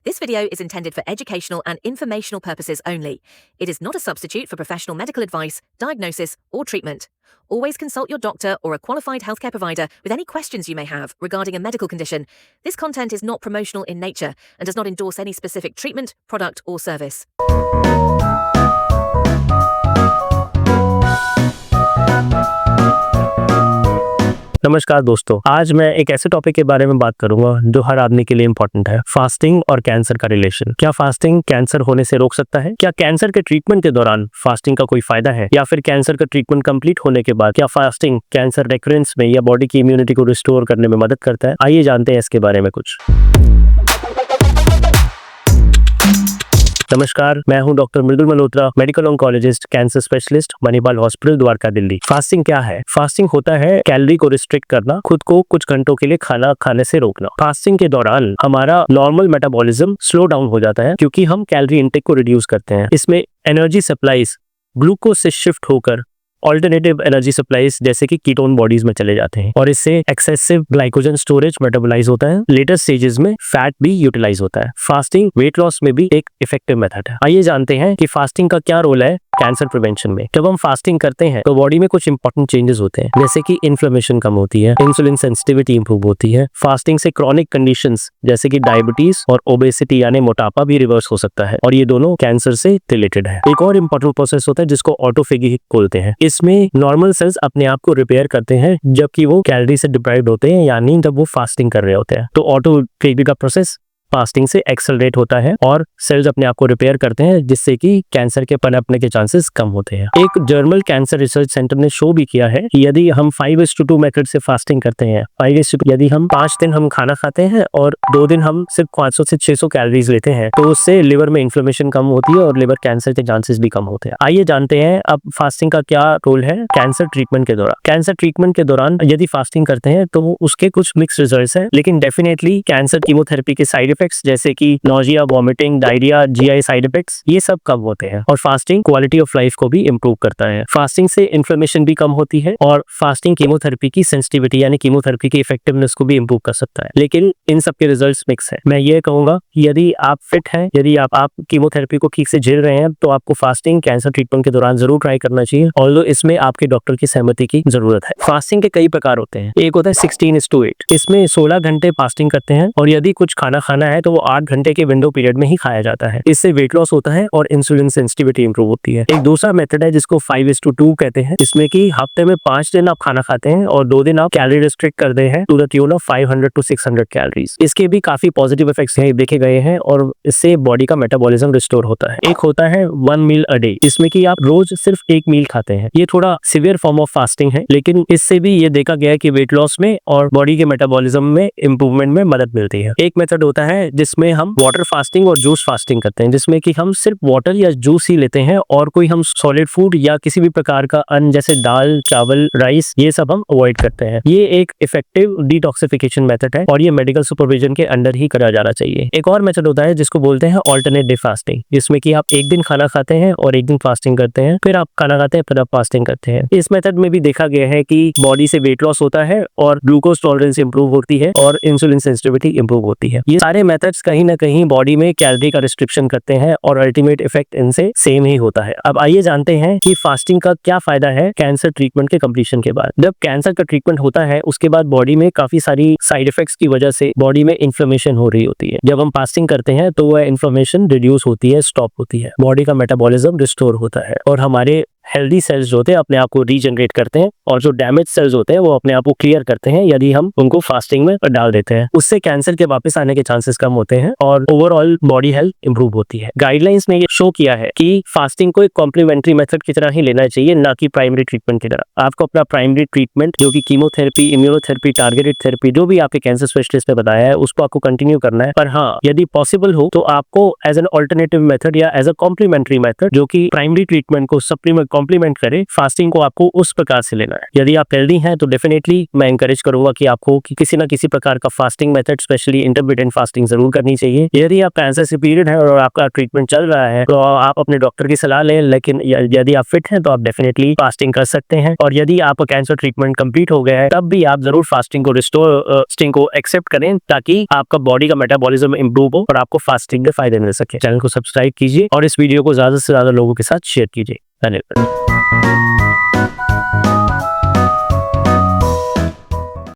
This video is intended for educational and informational purposes only. It is not a substitute for professional medical advice, diagnosis, or treatment. Always consult your doctor or a qualified healthcare provider with any questions you may have regarding a medical condition. This content is not promotional in nature and does not endorse any specific treatment, product, or service. नमस्कार दोस्तों, आज मैं एक ऐसे topic के बारे में बात करूंगा जो हर आदमी के लिए इम्पोर्टेंट है। फास्टिंग और कैंसर का रिलेशन। क्या फास्टिंग कैंसर होने से रोक सकता है? क्या कैंसर के ट्रीटमेंट के दौरान फास्टिंग का कोई फायदा है, या फिर कैंसर का ट्रीटमेंट कंप्लीट होने के बाद क्या फास्टिंग कैंसर रेकरेंस में या बॉडी की इम्यूनिटी को रिस्टोर करने में मदद करता है? आइए जानते हैं इसके बारे में कुछ। नमस्कार, मैं हूं doctor Mridul Malhotra, medical oncologist, cancer specialist, Manipal hospital, Dwarka, Delhi. Fasting क्या है? फास्टिंग होता है कैलोरी को रिस्ट्रिक्ट करना, खुद को कुछ घंटों के लिए खाना खाने से रोकना। फास्टिंग के दौरान हमारा नॉर्मल मेटाबॉलिज्म स्लो डाउन हो जाता है क्योंकि हम कैलोरी इंटेक को रिड्यूस करते हैं। इसमें एनर्जी सप्लाईज ग्लूकोज से शिफ्ट होकर ऑल्टरनेटिव एनर्जी सप्लाईज जैसे कि कीटोन बॉडीज में चले जाते हैं और इससे एक्सेसिव ग्लाइकोजन स्टोरेज मेटाबोलाइज होता है। लेटर स्टेजेस में फैट भी यूटिलाइज होता है। फास्टिंग वेट लॉस में भी एक इफेक्टिव मेथड है। आइए जानते हैं कि फास्टिंग का क्या रोल है कैंसर प्रिवेंशन में। जब हम फास्टिंग करते हैं तो बॉडी में कुछ इंपॉर्टेंट चेंजेस होते हैं, जैसे कि इन्फ्लेमेशन कम होती है, इंसुलिन सेंसिटिविटी इंप्रूव होती है। फास्टिंग से क्रॉनिक कंडीशंस जैसे कि डायबिटीज और ओबेसिटी यानी मोटापा भी रिवर्स हो सकता है और ये दोनों कैंसर से रिलेटेड है। एक और इम्पोर्टेंट प्रोसेस होता है जिसको ऑटोफेगी बोलते हैं। इसमें नॉर्मल सेल्स अपने आप को रिपेयर करते हैं जबकि वो कैलोरी से डिप्राइव्ड होते हैं, यानी जब वो फास्टिंग कर रहे होते हैं। तो ऑटोफेगी का प्रोसेस फास्टिंग से एक्सेलरेट होता है और सेल्स अपने आप को रिपेयर करते हैं, जिससे कि कैंसर के पनपने के चांसेस कम होते हैं। एक जर्मन कैंसर रिसर्च सेंटर ने शो भी किया है कि यदि हम 5:2 मेथड से फास्टिंग करते हैं, 5:2 यदि हम 5 दिन हम खाना खाते हैं और 2 दिन हम सिर्फ 500 से 600 कैलोरीज लेते हैं, तो उससे लिवर में इन्फ्लेमेशन कम होती है और लिवर कैंसर के चांसेस भी कम होते हैं। आइए जानते हैं अब फास्टिंग का क्या रोल है कैंसर ट्रीटमेंट के दौरान। कैंसर ट्रीटमेंट के दौरान यदि फास्टिंग करते हैं तो उसके कुछ मिक्स रिजल्ट्स हैं, लेकिन डेफिनेटली कैंसर कीमोथेरेपी के साइड इफेक्ट्स जैसे कि nausea, vomiting, diarrhoea, GI side effects ये सब कम होते हैं। और फास्टिंग क्वालिटी ऑफ लाइफ को भी इंप्रूव करता है। फास्टिंग से इन्फ्लेमेशन भी कम होती है और फास्टिंग कीमोथेरेपी की सेंसिटिविटी यानी कीमोथेरेपी की इफेक्टिवनेस को भी इंप्रूव कर सकता है। लेकिन इन सब के रिजल्ट्स मिक्स है। मैं ये कहूंगा कि यदि आप फिट हैं, यदि आप कीमोथेरेपी को ठीक से झेल रहे हैं, तो आपको फास्टिंग कैंसर ट्रीटमेंट के दौरान जरूर ट्राई करना चाहिए, ऑल्दो इसमें आपके डॉक्टर की सहमति की जरूरत है। फास्टिंग के कई प्रकार होते हैं। एक होता है 16:8। इसमें 16 घंटे फास्टिंग करते हैं और यदि कुछ खाना खाना है तो वो 8 घंटे के विंडो पीरियड में ही खाया जाता है। इससे वेट लॉस होता है और इंसुलिन सेंसिटिविटी इंप्रूव होती है। एक दूसरा मेथड है जिसको 5:2 कहते हैं, इसमें कि हफ्ते में 5 दिन आप खाना खाते हैं और 2 दिन आप कैलोरी रिस्ट्रिक्ट करते हैं to the tune of 500 to 600 calories. इसके भी काफी पॉजिटिव इफेक्ट्स देखे गए हैं और इससे बॉडी का मेटाबॉलिज्म रिस्टोर होता है। एक होता है 1 मील अ डे, इसमें कि आप रोज सिर्फ 1 मील खाते हैं। ये थोड़ा सिवियर फॉर्म ऑफ फास्टिंग है, लेकिन इससे भी ये देखा गया है कि वेट लॉस में और बॉडी के मेटाबॉलिज्म में इंप्रूवमेंट में मदद मिलती है। एक मेथड होता है जिसमें हम वाटर फास्टिंग और जूस फास्टिंग करते हैं, जिसमें कि हम सिर्फ वाटर या जूस ही लेते हैं और कोई हम सॉलिड फूड या किसी भी प्रकार का अन्न जैसे दाल, चावल, राइस ये सब हम अवॉइड करते हैं। ये एक इफेक्टिव डिटॉक्सिफिकेशन मेथड है और ये मेडिकल सुपरविजन के अंडर ही करा जाना चाहिए। एक और मेथड होता है जिसको बोलते हैं ऑल्टरनेट डे फास्टिंग, जिसमें कि आप एक दिन खाना खाते हैं और एक दिन फास्टिंग करते हैं, फिर आप खाना खाते हैं फिर आप फास्टिंग करते हैं। इस मेथड में भी देखा गया है कि बॉडी से वेट लॉस होता है और ग्लूकोज टॉलरेंस इंप्रूव होती है और इंसुलिन सेंसिटिविटी इंप्रूव होती है। ये सारे मेथड्स कहीं ना कहीं बॉडी में कैलोरी का रिस्ट्रिक्शन करते हैं और अल्टीमेट इफेक्ट इनसे सेम ही होता है। अब आइए जानते हैं कि फास्टिंग का क्या फायदा है कैंसर ट्रीटमेंट के कंप्लीशन के बाद। जब कैंसर का ट्रीटमेंट होता है उसके बाद बॉडी में काफी सारी साइड इफेक्ट्स की वजह से बॉडी में इन्फ्लेमेशन हो रही होती है। जब हम फास्टिंग करते हैं तो वह इन्फ्लेमेशन रिड्यूस होती है, स्टॉप होती है, बॉडी का मेटाबॉलिज्म रिस्टोर होता है और हमारे हेल्दी सेल्स जो होते हैं अपने आप को रीजनरेट करते हैं और जो डैमेज सेल्स होते हैं वो अपने आप को क्लियर करते हैं यदि हम उनको फास्टिंग में डाल देते हैं। उससे कैंसर के वापस आने के चांसेस कम होते हैं और ओवरऑल बॉडी हेल्थ इंप्रूव होती है। गाइडलाइंस ने ये शो किया है कि फास्टिंग को एक कॉम्प्लीमेंट्री मेथड की तरह ही लेना चाहिए, ना कि प्राइमरी ट्रीटमेंट की तरह। आपको अपना प्राइमरी ट्रीटमेंट जो कि कीमोथेरेपी, इम्यूनोथेरेपी, टारगेटेड थेरेपी जो भी आपके कैंसर स्पेशलिस्ट ने बताया है उसको आपको कंटिन्यू करना है। पर हाँ, यदि पॉसिबल हो तो आपको एज एन ऑल्टरनेटिव मेथड या एज अ कॉम्प्लीमेंट्री मेथड जो कि प्राइमरी ट्रीटमेंट को कॉम्प्लीमेंट करे, फास्टिंग को आपको उस प्रकार से लेना है। यदि आप हेल्दी हैं तो डेफिनेटली मैं इंकरेज करूंगा कि आपको किसी ना किसी प्रकार का fasting method, specially intermittent fasting जरूर करनी चाहिए। यदि आप कैंसर से पीरियड है और आपका ट्रीटमेंट चल रहा है तो आप अपने डॉक्टर की सलाह लें, लेकिन यदि आप फिट हैं तो आप डेफिनेटली फास्टिंग कर सकते हैं। और यदि आपका कैंसर ट्रीटमेंट कंप्लीट हो गया है तब भी आप जरूर फास्टिंग को एक्सेप्ट करें, ताकि आपका बॉडी का मेटाबॉलिज्म इंप्रूव हो और आपको फास्टिंग के फायदे मिल सके। चैनल को सब्सक्राइब कीजिए और इस वीडियो को ज्यादा से ज्यादा लोगों के साथ शेयर कीजिए। धन्यवाद।